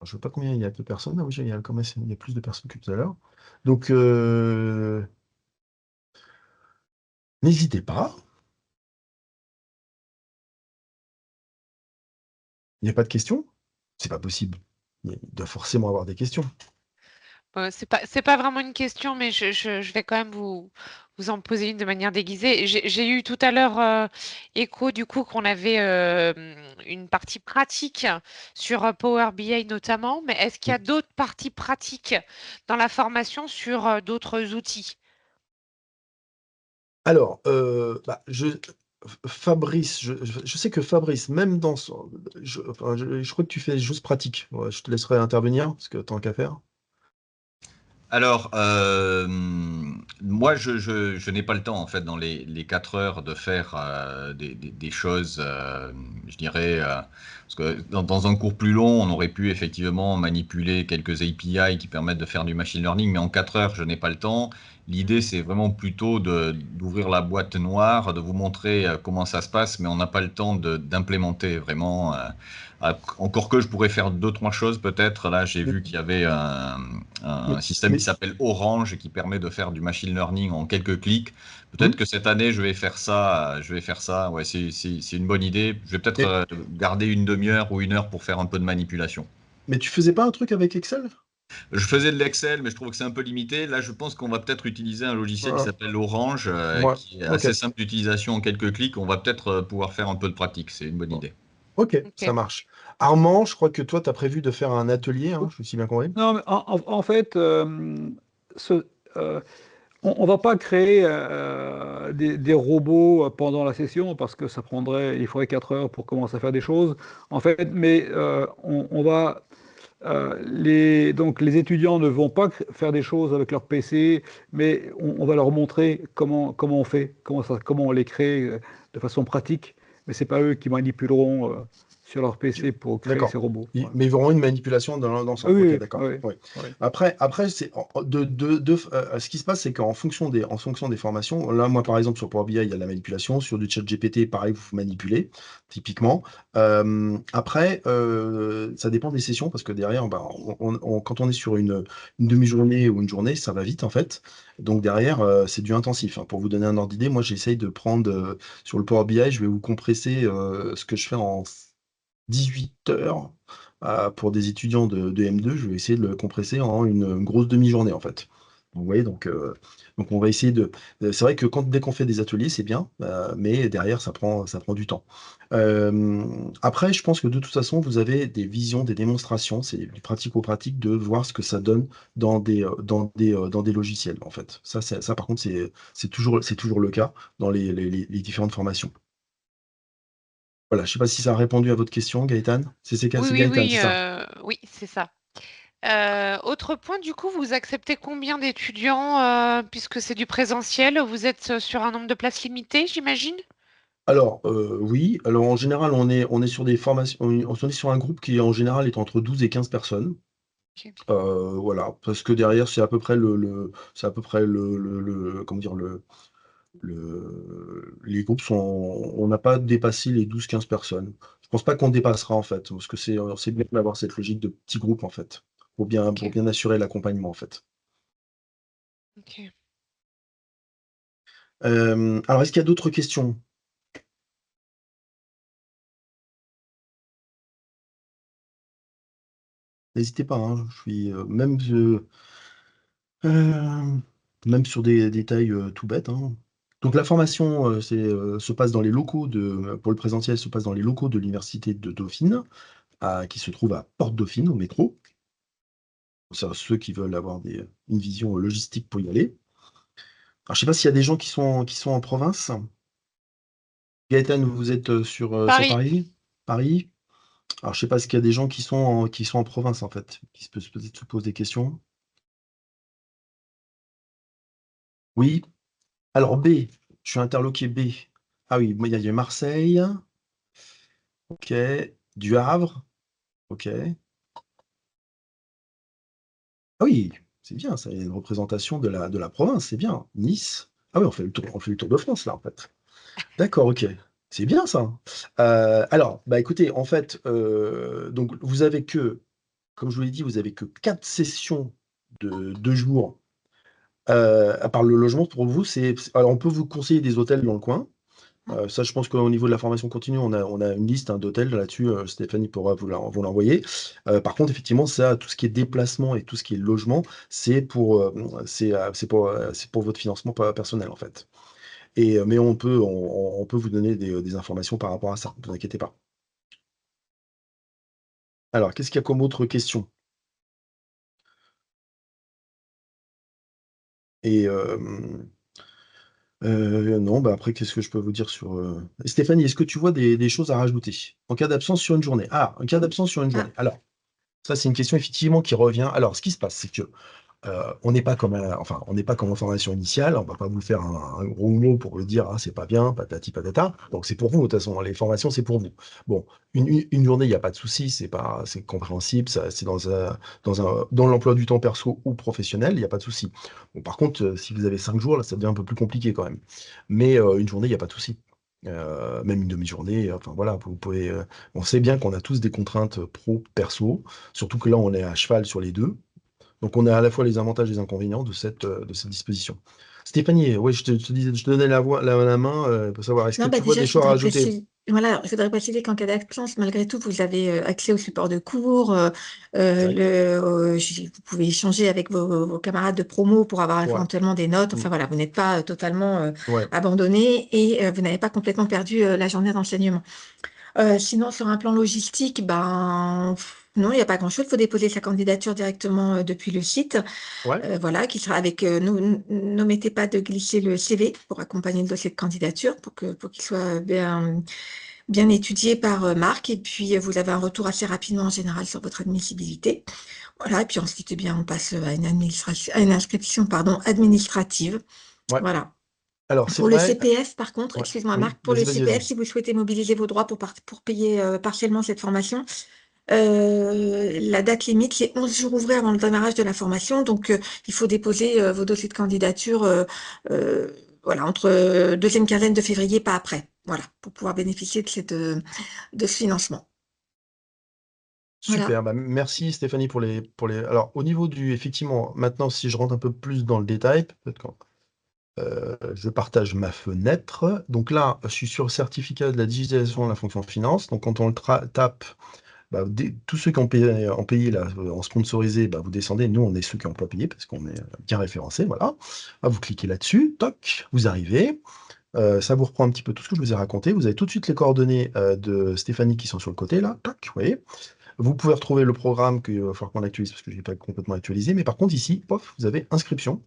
Je ne sais pas combien il y a de personnes. Ah oui, il y a plus de personnes que tout à l'heure. Donc n'hésitez pas. Il n'y a pas de questions? C'est pas possible. Il doit forcément avoir des questions. C'est pas vraiment une question, mais je vais quand même vous en poser une de manière déguisée. J'ai eu tout à l'heure écho du coup qu'on avait une partie pratique sur Power BI notamment, mais est-ce qu'il y a d'autres parties pratiques dans la formation sur d'autres outils? Alors, Fabrice, je sais que Fabrice, même dans son, enfin, je crois que tu fais juste pratique. Ouais, je te laisserai intervenir, parce que tant qu'à faire. Alors, moi, je n'ai pas le temps, en fait, dans les 4 heures de faire des choses, je dirais, parce que dans un cours plus long, on aurait pu effectivement manipuler quelques API qui permettent de faire du machine learning, mais en 4 heures, je n'ai pas le temps. L'idée, c'est vraiment plutôt d'ouvrir la boîte noire, de vous montrer comment ça se passe, mais on n'a pas le temps d'implémenter vraiment. Encore que je pourrais faire 2, 3 choses peut-être. Là, j'ai Mais, vu qu'il y avait un mais, système qui mais- s'appelle Orange et qui permet de faire du machine learning en quelques clics. hmm Peut-être que cette année, je vais faire ça. Je vais faire ça. Ouais, c'est une bonne idée. Je vais peut-être mais- garder une demi-heure ou 1 heure pour faire un peu de manipulation. mais tu faisais pas un truc avec Excel? Je faisais de l'Excel, mais je trouve que c'est un peu limité. Là, je pense qu'on va peut-être utiliser un logiciel qui Ah, s'appelle Orange, moi, qui est ok. assez simple d'utilisation en quelques clics. On va peut-être pouvoir faire un peu de pratique. C'est une bonne idée. Ok, ça Ok. marche. Armand, je crois que toi, tu as prévu de faire un atelier, hein, je me suis bien compris. Non, mais en fait, ce, euh, on va pas créer des robots pendant la session parce que il faudrait 4 heures pour commencer à faire des choses. En fait, mais on va donc les étudiants ne vont pas faire des choses avec leur PC, mais on va leur montrer comment on fait, comment on les crée de façon pratique. Mais c'est pas eux qui manipuleront sur leur PC pour créer ces D'accord. robots. Voilà. Mais vraiment une manipulation dans Ah l'ensemble. oui, Ok, oui, d'accord. oui, Oui. oui. Après ce qui se passe, c'est qu'en fonction des formations, là, moi, par exemple, sur Power BI, il y a de la manipulation. Sur du chat GPT, pareil, vous manipulez, typiquement. Après, ça dépend des sessions, parce que derrière, bah, quand on est sur une demi-journée ou une journée, ça va vite, en fait. Donc derrière, c'est du intensif, hein. Pour vous donner un ordre d'idée, moi, j'essaye de prendre, sur le Power BI, je vais vous compresser ce que je fais en 18 heures pour des étudiants de M2, je vais essayer de le compresser en une grosse demi-journée en fait. Vous voyez, donc on va essayer c'est vrai que dès qu'on fait des ateliers, c'est bien, mais derrière, ça prend du temps. Après, je pense que de toute façon, vous avez des visions, des démonstrations, c'est du pratico-pratique de voir ce que ça donne dans des logiciels en fait. Ça par contre, c'est toujours le cas dans les différentes formations. Voilà, je sais pas si ça a répondu à votre question, Gaëtan. Oui, C'est oui, Gaëtan, oui, c'est ça? oui, c'est ça. Autre point, du coup, vous acceptez combien d'étudiants puisque c'est du présentiel? Vous êtes sur un nombre de places limité, j'imagine? Alors, oui. Alors, en général, on est sur des formations, on est sur un groupe qui, en général, est entre 12 et 15 personnes. Ok. Voilà, parce que derrière, c'est à peu près c'est à peu près comment dire, les groupes sont, on n'a pas dépassé les 12, 15 personnes. Je pense pas qu'on dépassera, en fait, parce que c'est bien d'avoir cette logique de petits groupes, en fait, pour Ok. bien assurer l'accompagnement, en fait. Ok. Alors, est-ce qu'il y a d'autres questions? N'hésitez pas, hein, je suis, Hem, même sur des détails, tout bêtes, hein. Donc la formation, se passe dans les locaux pour le présentiel, se passe dans les locaux de l'université de Dauphine, qui se trouve à Porte Dauphine, au métro. Ça, ceux qui veulent avoir une vision logistique pour y aller. Alors je sais pas s'il y a des gens qui sont en province? Gaëtan, vous êtes, sur Paris. Paris? Paris? Alors je sais pas, est-ce qu'il y a des gens qui sont en province, en fait, qui peut-être se posent des questions? Oui. Alors B, je suis interloqué B. Ah oui, moi, il y a Marseille, ok. Du Havre, ok. Ah oui, c'est bien, ça, il y a une représentation de la province, c'est bien. Nice. Ah oui, on fait le tour de France, là, en fait. D'accord, OK. C'est bien ça. Alors, bah, écoutez, en fait, donc vous avez que, comme je vous l'ai dit, vous avez que 4 sessions de 2 jours, à part le logement pour vous, alors on peut vous conseiller des hôtels dans le coin. Ça, je pense qu'au niveau de la formation continue, on a une liste, hein, d'hôtels là-dessus, Stéphanie pourra vous l'envoyer. Par contre, effectivement, ça, tout ce qui est déplacement et tout ce qui est logement, c'est pour votre financement personnel, en fait. Mais on peut vous donner des informations par rapport à ça, ne vous inquiétez pas. Alors, qu'est-ce qu'il y a comme autre question? Et non, bah, après, qu'est-ce que je peux vous dire sur, Stéphanie, est-ce que tu vois des choses à rajouter? En cas d'absence sur une journée. Ah, en cas d'absence sur une Ah, journée. Alors, ça, c'est une question effectivement qui revient. Alors, ce qui se passe, c'est que on n'est pas comme, on n'est pas comme en formation initiale, on va pas vous faire un gros mot pour vous dire: «Ah, c'est pas bien, patati patata». Donc c'est pour vous, de toute façon, les formations, c'est pour vous. Bon, une journée, il y a pas de souci, c'est compréhensible, ça c'est dans l'emploi du temps perso ou professionnel, il y a pas de souci. Bon, par contre, si vous avez 5 jours, là, ça devient un peu plus compliqué quand même. Mais, une journée, il y a pas de souci. Même une demi-journée, enfin voilà, vous pouvez, on sait bien qu'on a tous des contraintes, pro, perso, surtout que là, on est à cheval sur les 2. Donc on a à la fois les avantages et les inconvénients de cette disposition. Stéphanie, ouais, je te disais, je te donnais la main, pour savoir, est-ce que non, bah tu vois déjà, des choses à rajouter? je voudrais préciser qu'en cas d'absence, malgré tout, vous avez accès au support de cours. Exact. Vous pouvez échanger avec vos camarades de promo pour avoir Ouais. éventuellement des notes. Mmh. Enfin voilà, vous n'êtes pas totalement Ouais. abandonné et vous n'avez pas complètement perdu la journée d'enseignement. Sinon, sur un plan logistique, ben, non, il n'y a pas grand-chose. Il faut déposer sa candidature directement depuis le site. Ouais. Voilà, qui sera avec. N'omettez pas de glisser le CV pour accompagner le dossier de candidature pour qu'il soit bien étudié par Marc. Et puis, vous avez un retour assez rapidement en général sur votre admissibilité. Voilà, et puis ensuite, eh bien, on passe à une inscription, pardon, administrative. Ouais. Voilà. Alors c'est Pour le vrai, CPF, par contre, ouais. excuse-moi Oui, Marc, pour le vas-y, vas-y, CPF, vas-y. si vous souhaitez mobiliser vos droits pour payer partiellement cette formation, la date limite, c'est 11 jours ouvrés avant le démarrage de la formation. Donc, il faut déposer vos dossiers de candidature euh, voilà, entre deuxième quinzaine de février, pas après. Voilà, pour pouvoir bénéficier de ce financement. Voilà. Super, bah, merci Stéphanie alors au niveau effectivement, maintenant si je rentre un peu plus dans le détail, peut-être quand, je partage ma fenêtre. Donc là, je suis sur le certificat de la digitalisation de la fonction finance. Donc quand on le tape, bah, tous ceux qui ont payé là, en sponsorisé, bah, vous descendez. Nous, on est ceux qui n'ont pas payé parce qu'on est bien référencés. Voilà. Ah, vous cliquez là-dessus, toc, vous arrivez. Ça vous reprend un petit peu tout ce que je vous ai raconté. Vous avez tout de suite les coordonnées de Stéphanie qui sont sur le côté là. Toc, vous voyez. Vous pouvez retrouver le programme qu'il va falloir qu'on actualise parce que je n'ai pas complètement actualisé. Mais par contre, ici, pof, vous avez inscription.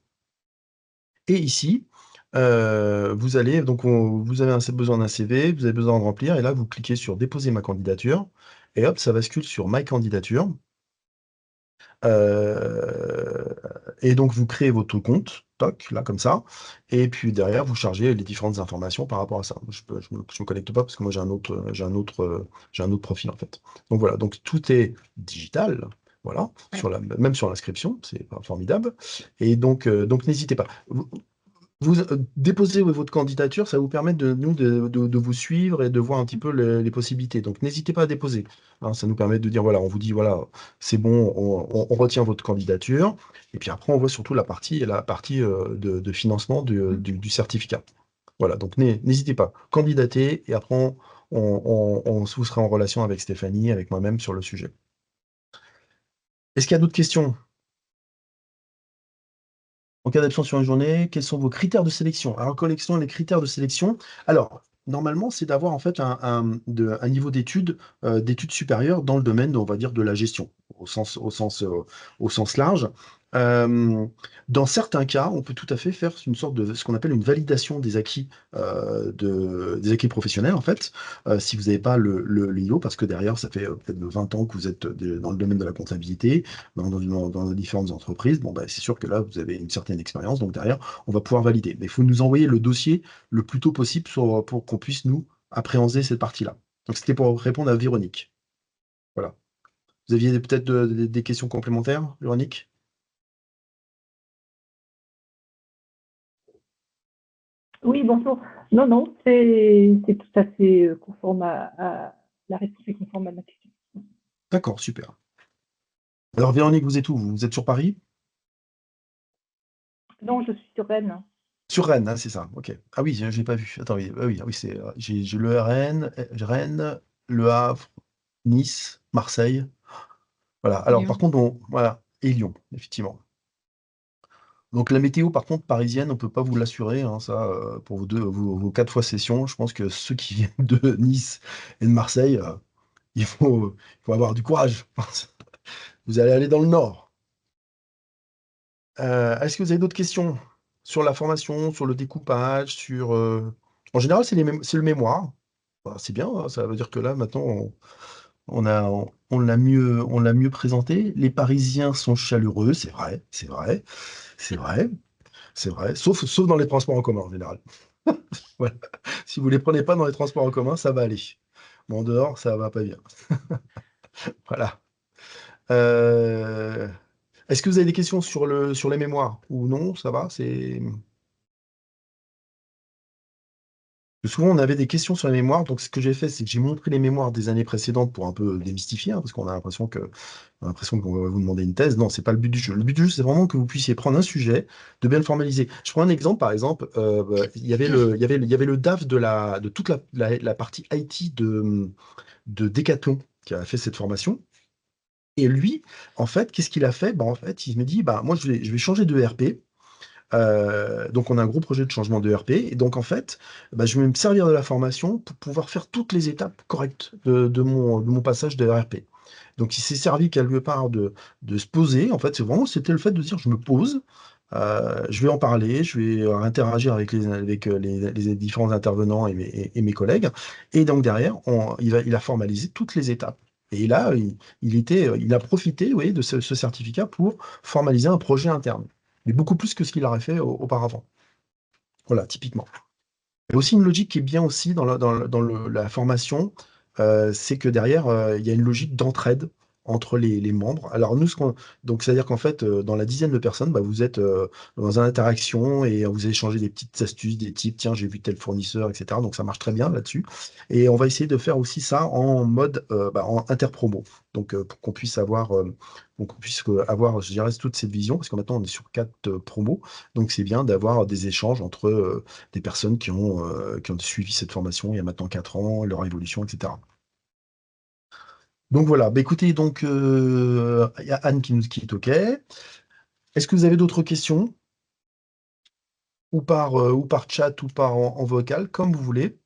Et ici, vous allez donc vous avez besoin d'un CV, vous avez besoin de remplir et là, vous cliquez sur «Déposer ma candidature» et hop, ça bascule sur «My candidature». Heu et donc vous créez votre compte, toc, là, comme ça et puis derrière, vous chargez les différentes informations par rapport à ça. Je me connecte pas parce que moi j'ai un autre profil, en fait. Donc voilà, donc tout est digital, voilà, Ouais. même sur l'inscription, c'est formidable et donc n'hésitez pas. Vous, déposez votre candidature, ça vous permet de vous suivre et de voir un petit peu les possibilités. Donc n'hésitez pas à déposer, hein. Ça nous permet de dire, voilà, on vous dit: «Voilà, c'est bon, on retient votre candidature» et puis après on voit surtout la partie, de financement du certificat. Voilà, donc n'hésitez pas, candidatez et après on vous sera en relation avec Stéphanie, avec moi-même sur le sujet. Est-ce qu'il y a d'autres questions? En cas d'absence sur une journée, quels sont vos critères de sélection? Alors, collection, les critères de sélection. Alors, normalement, c'est d'avoir en fait un niveau d'études supérieures dans le domaine, on va dire, de la gestion, au sens large. Dans certains cas, on peut tout à fait faire une sorte de ce qu'on appelle une validation des acquis, des acquis professionnels, en fait, si vous n'avez pas l'IO, parce que derrière, ça fait peut-être 20 ans que vous êtes dans le domaine de la comptabilité, dans différentes entreprises. Bon, bah, c'est sûr que là, vous avez une certaine expérience, donc derrière, on va pouvoir valider. Mais il faut nous envoyer le dossier le plus tôt possible pour qu'on puisse nous appréhender cette partie-là. Donc, c'était pour répondre à Véronique. Voilà. Vous aviez peut-être des questions complémentaires, Véronique? Oui, bonjour. Non, non, c'est tout à fait conforme la réponse est conforme à ma question. D'accord, super. Alors, Véronique, vous êtes où? Vous êtes sur Paris? Non, je suis sur Rennes. Sur Rennes, hein, c'est ça. Ok. Ah oui, je l'ai pas vu. Attends, oui, ah oui, c'est, j'ai le Rennes, Rennes, Le Havre, Nice, Marseille. Voilà. Alors, Lyon. par contre, voilà, et Lyon, effectivement. Donc, la météo, par contre, parisienne, on peut pas vous l'assurer, hein, ça, pour vos 4 fois session. Je pense que ceux qui viennent de Nice et de Marseille, il faut avoir du courage. Vous allez aller dans le nord. Est-ce que vous avez d'autres questions sur la formation, sur le découpage, En général, c'est le mémoire. Bah, c'est bien, hein, ça veut dire que là, maintenant, on l'a mieux présenté. Les Parisiens sont chaleureux, c'est vrai, c'est vrai, c'est vrai, c'est vrai. Sauf dans les transports en commun, en général. Voilà. Si vous les prenez pas dans les transports en commun, ça va aller. Mais en dehors, ça va pas bien. Voilà. Euh, Est-ce que vous avez des questions sur les mémoires ou non? Ça va, c'est. Souvent, on avait des questions sur les mémoires, donc ce que j'ai fait, c'est que j'ai montré les mémoires des années précédentes pour un peu démystifier, hein, parce qu'on va vous demander une thèse. Non, c'est pas le but du jeu. Le but du jeu, c'est vraiment que vous puissiez prendre un sujet, de bien le formaliser. Je prends un exemple, par exemple, il y avait le DAF de toute la partie IT de Decathlon qui a fait cette formation. Et lui, en fait, qu'est-ce qu'il a fait? En fait, il me dit, moi, je vais changer de ERP. Donc, on a un gros projet de changement de ERP. Et donc, en fait, je vais me servir de la formation pour pouvoir faire toutes les étapes correctes de mon passage de ERP. Donc, il s'est servi quelque part de se poser. En fait, c'était le fait de dire, je me pose, je vais en parler, je vais interagir avec les différents intervenants et mes collègues. Et donc, derrière, il a formalisé toutes les étapes. Et là, il a profité, oui, de ce certificat pour formaliser un projet interne, mais beaucoup plus que ce qu'il aurait fait auparavant. Voilà, typiquement. Il y a aussi une logique qui est bien aussi dans la formation, c'est que derrière, il y a une logique d'entraide entre les membres. Alors nous, donc c'est-à-dire qu'en fait, dans la dizaine de personnes, vous êtes dans une interaction et vous échangez des petites astuces, des tips, tiens, j'ai vu tel fournisseur, etc. Donc ça marche très bien là-dessus. Et on va essayer de faire aussi ça en mode en interpromo. Donc pour qu'on puisse avoir, je dirais, toute cette vision, parce que maintenant on est sur 4 promos. Donc c'est bien d'avoir des échanges entre des personnes qui ont suivi cette formation il y a maintenant 4 ans, leur évolution, etc. Donc voilà, écoutez, donc il y a Anne qui est OK. Est-ce que vous avez d'autres questions? Ou par chat ou en vocal, comme vous voulez.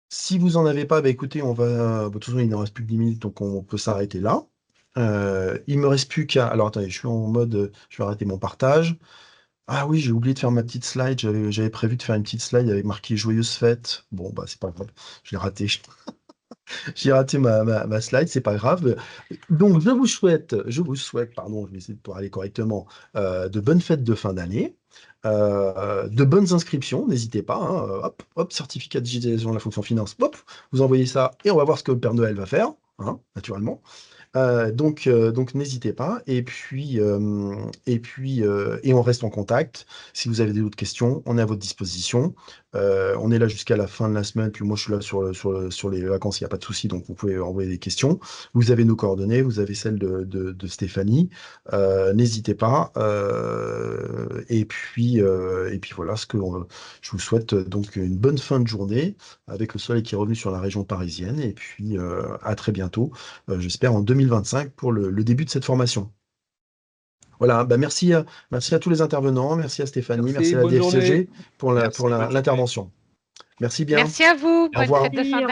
Si vous n'en avez pas, écoutez, on va. De toute façon, il ne reste plus que 10 minutes, donc on peut s'arrêter là. Il me reste plus qu'à. Alors attendez, je suis en mode. Je vais arrêter mon partage. Ah oui, j'ai oublié de faire ma petite slide. J'avais prévu de faire une petite slide avec marqué Joyeuse fête. Bon, c'est pas grave. Je l'ai raté. J'ai raté ma slide, c'est pas grave. Donc, je vous souhaite, pardon, je vais essayer de parler correctement, de bonnes fêtes de fin d'année, de bonnes inscriptions, n'hésitez pas, hein, hop, hop, certificat de digitalisation de la fonction finance, hop, vous envoyez ça et on va voir ce que le Père Noël va faire, hein, naturellement. Donc n'hésitez pas. Et on reste en contact. Si vous avez d'autres questions, on est à votre disposition. On est là jusqu'à la fin de la semaine. Puis moi, je suis là sur les vacances. Il n'y a pas de souci. Donc vous pouvez envoyer des questions. Vous avez nos coordonnées. Vous avez celles de Stéphanie. N'hésitez pas. Et puis voilà je vous souhaite donc une bonne fin de journée avec le soleil qui est revenu sur la région parisienne. Et puis à très bientôt. J'espère en 2025 pour le début de cette formation. Voilà, merci à tous les intervenants, merci à Stéphanie, merci à la bonne journée. DFCG pour Merci, bonne journée. l'intervention. Merci bien. Merci à vous. Au Bonne revoir. fête de fin d'année.